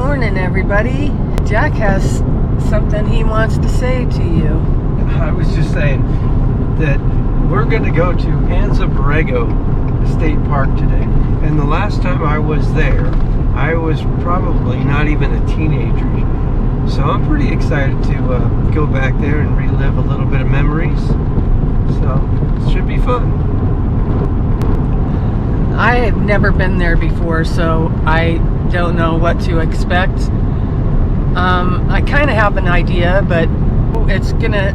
morning, everybody. Jack has something he wants to say to you. I was just saying that we're going to go to Anza Borrego State Park today. And the last time I was there, I was probably not even a teenager. So I'm pretty excited to go back there and relive a little bit of memories. So it should be fun. I have never been there before, so I don't know what to expect. I kind of have an idea, but it's gonna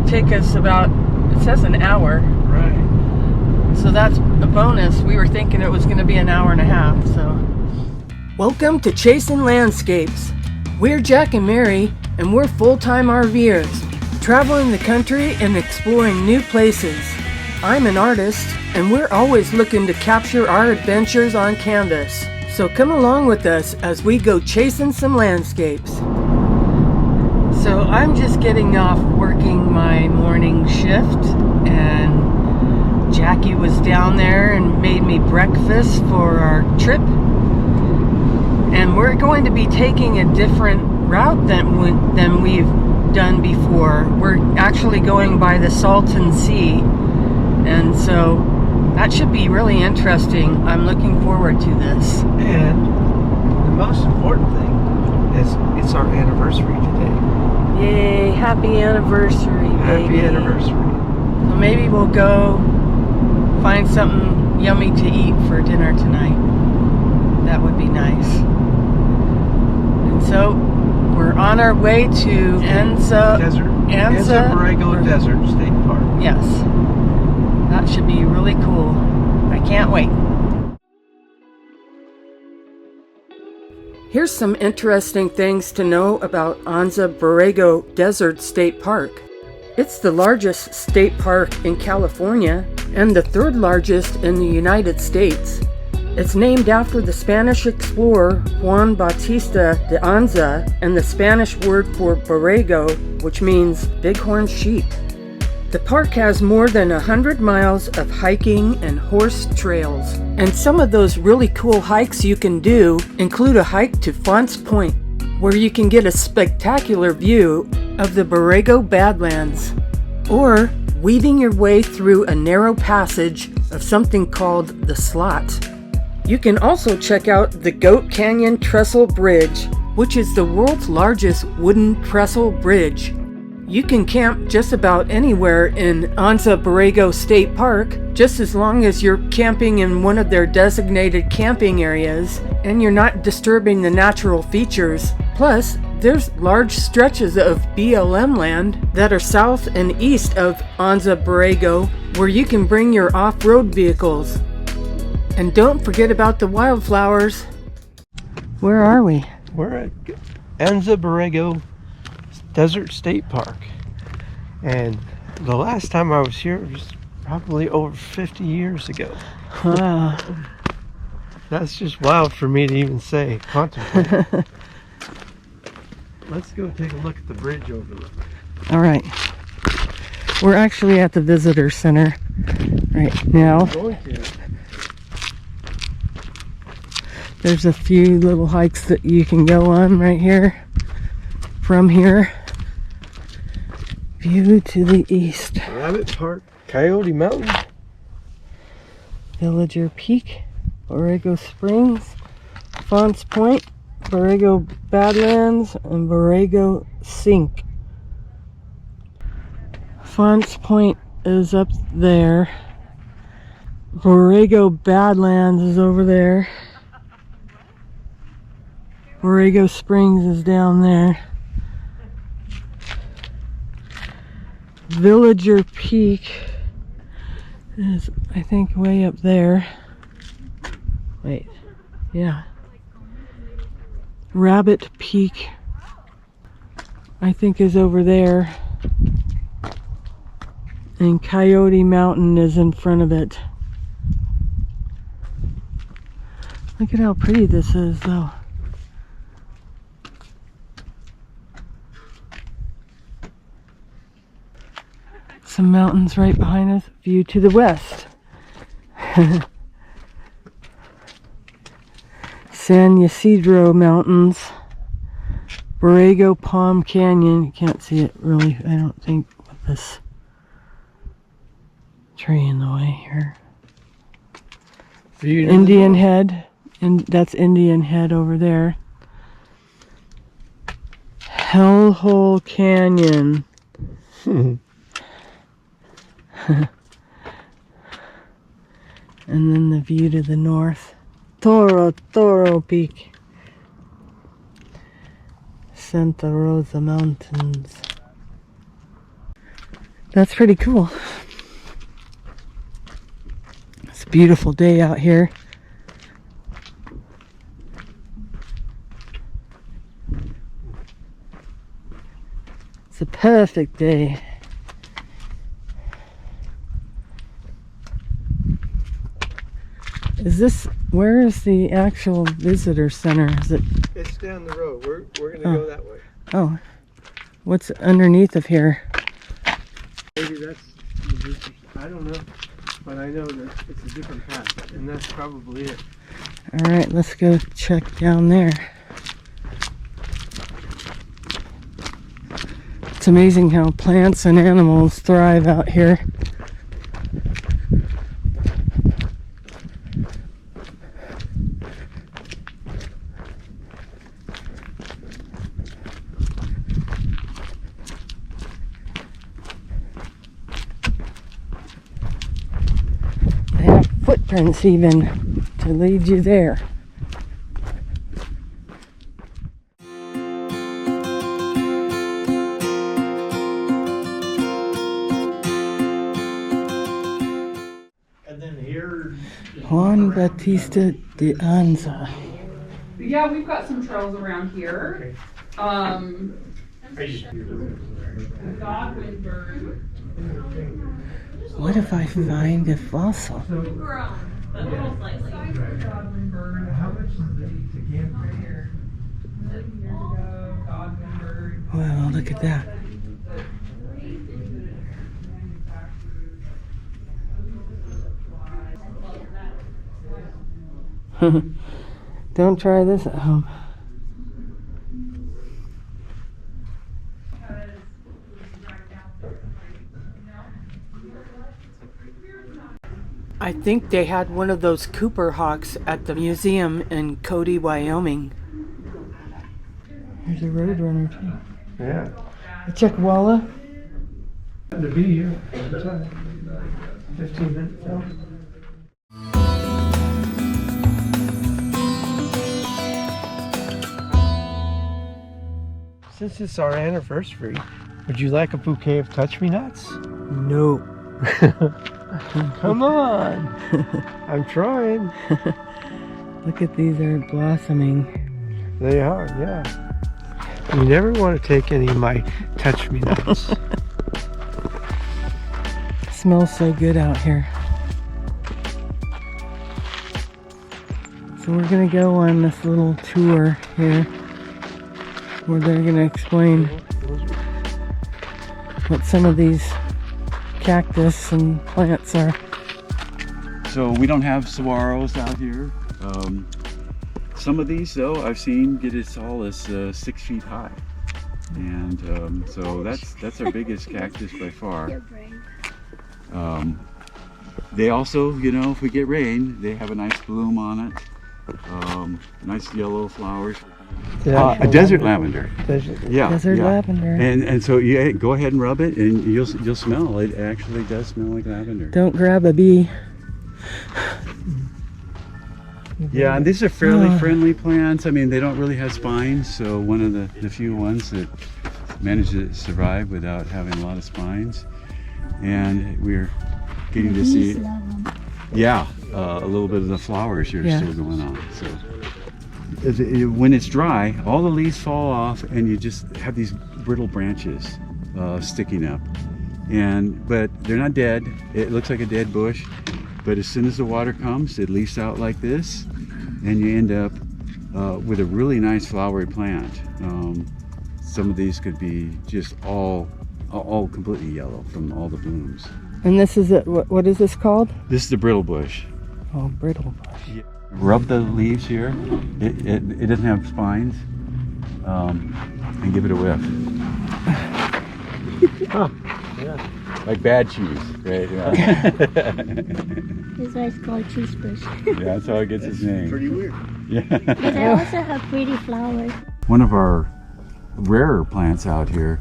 take us about, it says an hour. Right. So that's a bonus. We were thinking it was gonna be an hour and a half, so. Welcome to Chasing Landscapes. We're Jack and Mary, and we're full-time RVers, traveling the country and exploring new places. I'm an artist, and we're always looking to capture our adventures on canvas. So come along with us as we go chasing some landscapes. So I'm just getting off working my morning shift, and Jackie was down there and made me breakfast for our trip. And we're going to be taking a different route than we've done before. We're actually going by the Salton Sea, and so that should be really interesting. I'm looking forward to this. And the most important thing is it's our anniversary today. Yay, happy anniversary, baby. Happy anniversary. So maybe we'll go find something yummy to eat for dinner tonight. That would be nice. And so we're on our way to Anza Borrego Desert State Park. Yes. That should be really cool. I can't wait. Here's some interesting things to know about Anza Borrego Desert State Park. It's the largest state park in California and the third largest in the United States. It's named after the Spanish explorer Juan Bautista de Anza and the Spanish word for borrego, which means bighorn sheep. The park has more than 100 miles of hiking and horse trails, and some of those really cool hikes you can do include a hike to Fonts Point, where you can get a spectacular view of the Borrego Badlands, or weaving your way through a narrow passage of something called the Slot. You can also check out the Goat Canyon Trestle Bridge, which is the world's largest wooden trestle bridge. You can camp just about anywhere in Anza Borrego State Park, just as long as you're camping in one of their designated camping areas and you're not disturbing the natural features. Plus, there's large stretches of BLM land that are south and east of Anza Borrego where you can bring your off-road vehicles. And don't forget about the wildflowers. Where are we? We're at Anza Borrego Desert State Park, and the last time I was here was probably over 50 years ago. Wow. That's just wild for me to even say, contemplate. Let's go take a look at the bridge overlook. All right. We're actually at the visitor center right now. There's a few little hikes that you can go on right here. From here, view to the east. Rabbit Park, Coyote Mountain, Villager Peak, Borrego Springs, Fonts Point, Borrego Badlands, and Borrego Sink. Fonts Point is up there. Borrego Badlands is over there. Borrego Springs is down there. Villager Peak is, I think, way up there. Wait, yeah. Rabbit Peak, I think, is over there. And Coyote Mountain is in front of it. Look at how pretty this is, though. Some mountains right behind us, view to the west. San Ysidro Mountains Borrego Palm Canyon. You can't see it really, I don't think, with this tree in the way here. Indian Head, and that's Indian Head over there. Hellhole Canyon. And then the view to the north. Toro Peak. Santa Rosa Mountains. That's pretty cool. It's a beautiful day out here. It's a perfect day. Is this, where is the actual visitor center? Is it? It's down the road. We're gonna go that way. Oh, what's underneath of here? Maybe that's, I don't know, but I know that it's a different path, and that's probably it. All right, let's go check down there. It's amazing how plants and animals thrive out here. They have footprints even to lead you there. Juan Bautista de Anza. Yeah, we've got some trails around here. Godwin bird. What if I find a fossil? Grown, but a little slightly. Godwin bird. How much is the camp right here? Godwin bird. Wow, look at that. Don't try this at home. I think they had one of those Cooper hawks at the museum in Cody, Wyoming. There's a roadrunner too. Yeah. A Chuckwalla. To be here. 15 minutes. Since it's our anniversary, would you like a bouquet of touch-me-nots? No. Come on. I'm trying. Look at these, are blossoming. They are, yeah. You never want to take any of my touch-me-nots. Smells so good out here. So we're gonna go on this little tour here where they're gonna explain what some of these cactus and plants are. So we don't have saguaros out here. Some of these though I've seen get as tall as 6 feet high. And so that's our biggest cactus by far. They also, you know, if we get rain, they have a nice bloom on it. Nice yellow flowers. A desert lavender. Yeah, Desert lavender. And so yeah, go ahead and rub it, and you'll smell. It actually does smell like lavender. Don't grab a bee. Yeah, and these are fairly friendly plants. I mean, they don't really have spines, so one of the few ones that manage to survive without having a lot of spines. And we're getting to see, yeah, a little bit of the flowers here still going on. So when it's dry, all the leaves fall off, and you just have these brittle branches sticking up. But they're not dead. It looks like a dead bush, but as soon as the water comes, it leaves out like this, and you end up with a really nice flowery plant. Some of these could be just all completely yellow from all the blooms. And this is it. What is this called? This is the brittle bush. Oh, brittle bush. Yeah. Rub the leaves here. It doesn't have spines. and give it a whiff. Oh, yeah. Like bad cheese, right? Yeah. That's why it's called cheese bush. Yeah, that's how it gets its name. Pretty weird. Yeah. But they also have pretty flowers. One of our rarer plants out here.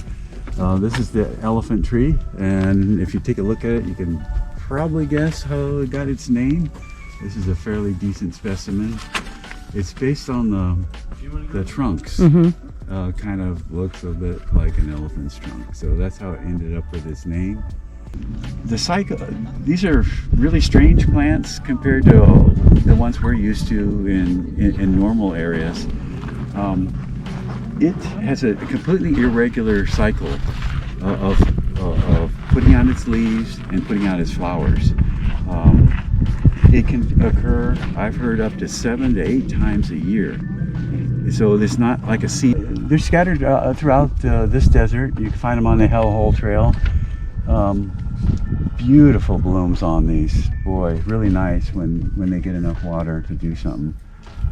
This is the elephant tree, and if you take a look at it, you can probably guess how it got its name. This is a fairly decent specimen. It's based on the trunks. Kind of looks a bit like an elephant's trunk, so that's how it ended up with its name. The cycle, these are really strange plants compared to the ones we're used to in normal areas. It has a completely irregular cycle of putting out its leaves and putting out its flowers. It can occur, I've heard, up to 7 to 8 times a year. So it's not like a seed. They're scattered throughout this desert. You can find them on the Hellhole Trail. Beautiful blooms on these. Boy, really nice when they get enough water to do something.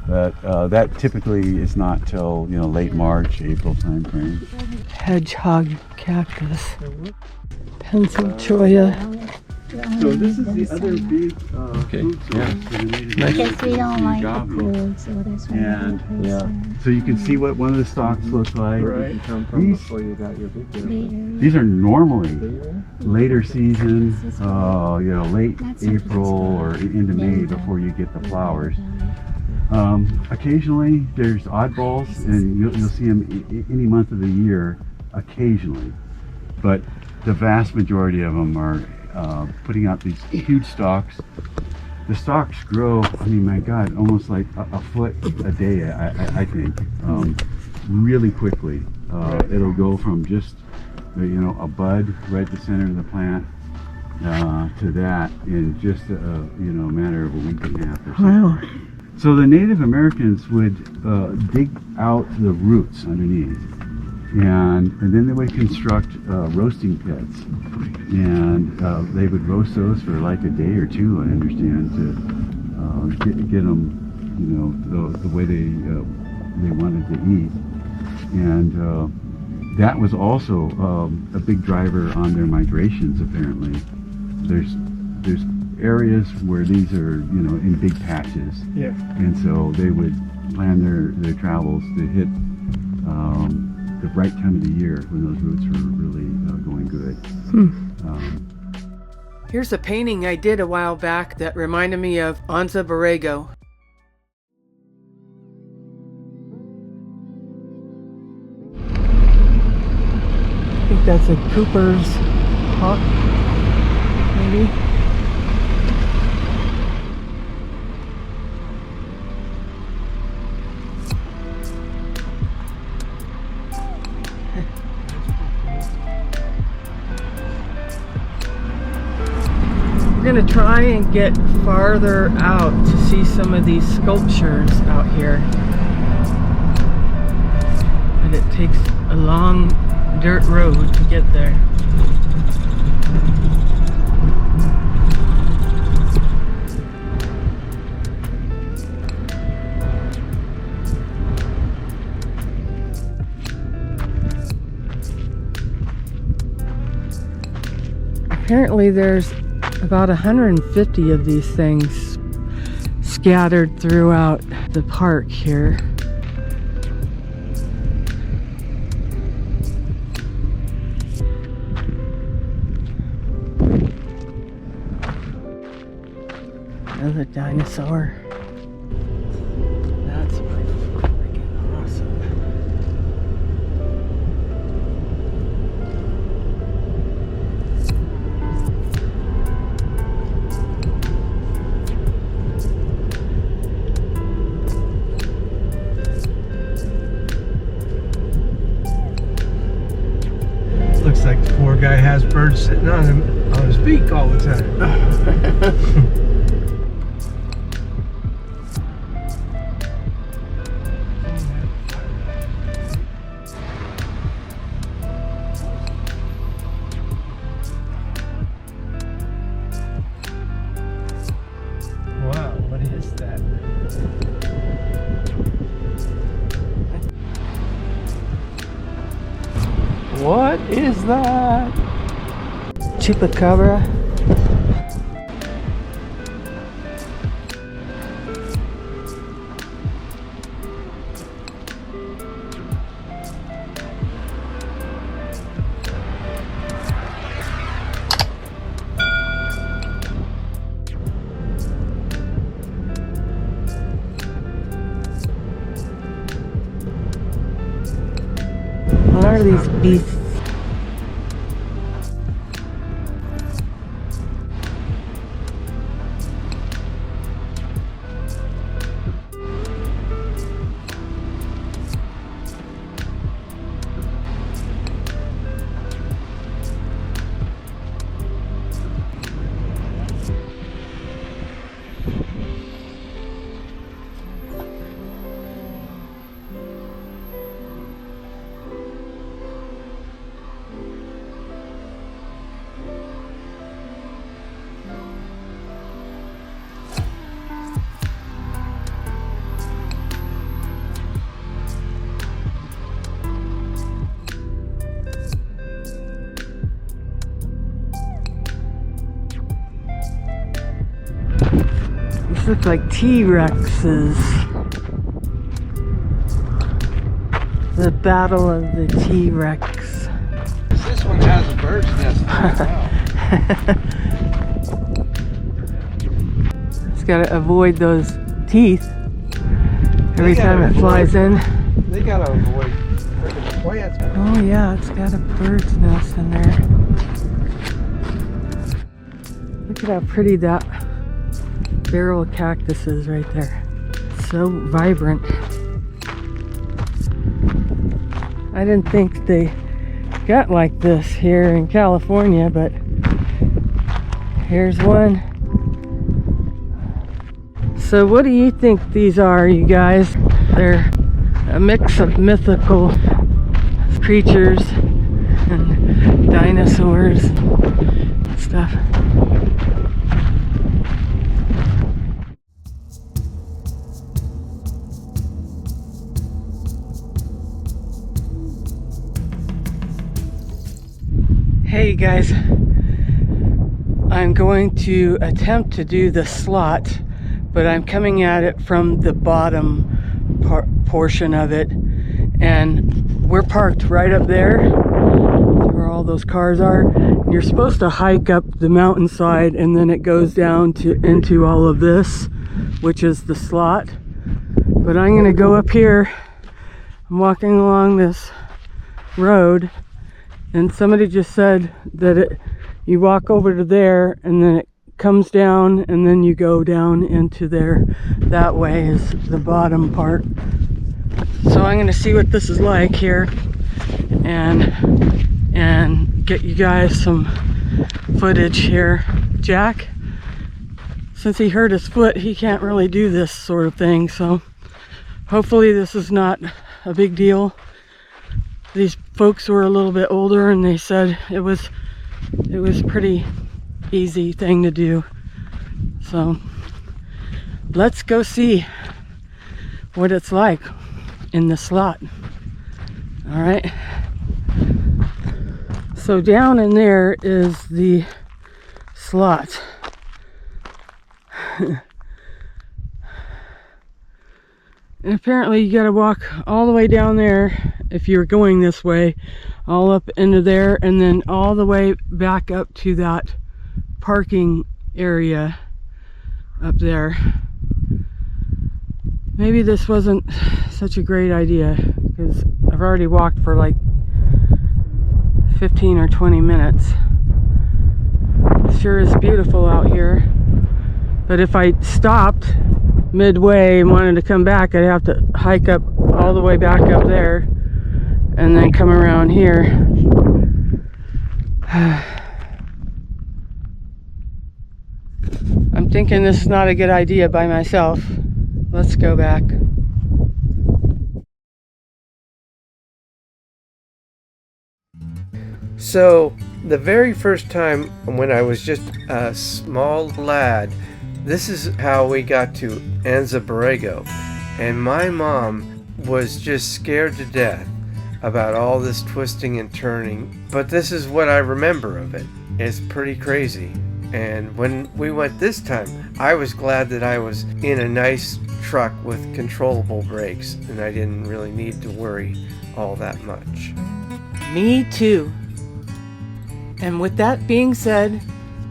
But that typically is not till late March, April time frame. Hedgehog cactus. Pencil cholla. So this is the other big food source for the native Because we don't like the Java. cold, so that's why And we put so you can see what one of the stalks looks like. Right. You come from These, before you got your big deal. later. these are normally later season, late April or into May before you get the flowers. Occasionally there's oddballs, and you'll see them any month of the year occasionally, but the vast majority of them are putting out these huge stalks. The stalks grow, I mean, my God, almost like a foot a day, I think, really quickly. It'll go from just, a bud right at the center of the plant to that in just a matter of a week and a half or so. Wow. So the Native Americans would dig out the roots underneath, and then they would construct roasting pits, and they would roast those for like a day or two, I understand, to get them, the way they wanted to eat. And that was also a big driver on their migrations. Apparently, there's areas where these are in big patches, and so they would plan their travels to hit the right time of the year when those roots were really going good. Here's a painting I did a while back that reminded me of Anza Borrego. I think that's a Cooper's hawk, maybe. We're going to try and get farther out to see some of these sculptures out here. But it takes a long dirt road to get there. Apparently there's about 150 of these things scattered throughout the park here. Another dinosaur. That's freaking awesome. Looks like the poor guy has birds sitting on his beak all the time. Wow, what is that? What is that? Chupacabra. What are these beasts? These look like T-Rexes. The battle of the T-Rex. This one has a bird's nest. It's gotta avoid those teeth every time it flies in. They gotta avoid freaking plants. Oh yeah, it's got a bird's nest in there. Look at how pretty that barrel of cactus is right there. So vibrant. I didn't think they got like this here in California, but here's one. So what do you think these are, you guys? They're a mix of mythical creatures and dinosaurs and stuff. Hey guys, I'm going to attempt to do the slot, but I'm coming at it from the bottom portion of it, and we're parked right up there. See where all those cars are? You're supposed to hike up the mountainside, and then it goes down into all of this, which is the slot. But I'm gonna go up here. I'm walking along this road, and somebody just said that you walk over to there and then it comes down and then you go down into there. That way is the bottom part. So I'm gonna see what this is like here and get you guys some footage here. Jack, since he hurt his foot, he can't really do this sort of thing, so hopefully this is not a big deal. These folks were a little bit older and they said it was pretty easy thing to do. So let's go see what it's like in the slot. All right. So down in there is the slot. And apparently you gotta walk all the way down there if you're going this way, all up into there, and then all the way back up to that parking area up there. Maybe this wasn't such a great idea because I've already walked for like 15 or 20 minutes. It sure is beautiful out here, but if I stopped midway and wanted to come back, I'd have to hike up all the way back up there and then come around here. I'm thinking this is not a good idea by myself. Let's go back. So the very first time when I was just a small lad, this is how we got to Anza Borrego, and my mom was just scared to death about all this twisting and turning, but this is what I remember of it. It's pretty crazy. And when we went this time, I was glad that I was in a nice truck with controllable brakes and I didn't really need to worry all that much. Me too. And with that being said,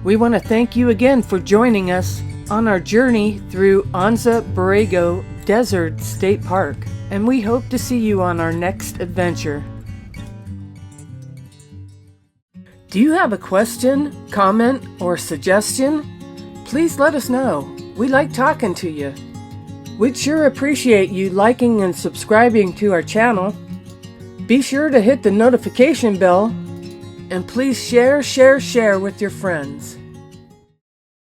we want to thank you again for joining us on our journey through Anza Borrego Desert State Park, and we hope to see you on our next adventure. Do you have a question, comment, or suggestion? Please let us know. We like talking to you. We'd sure appreciate you liking and subscribing to our channel. Be sure to hit the notification bell, and please share with your friends.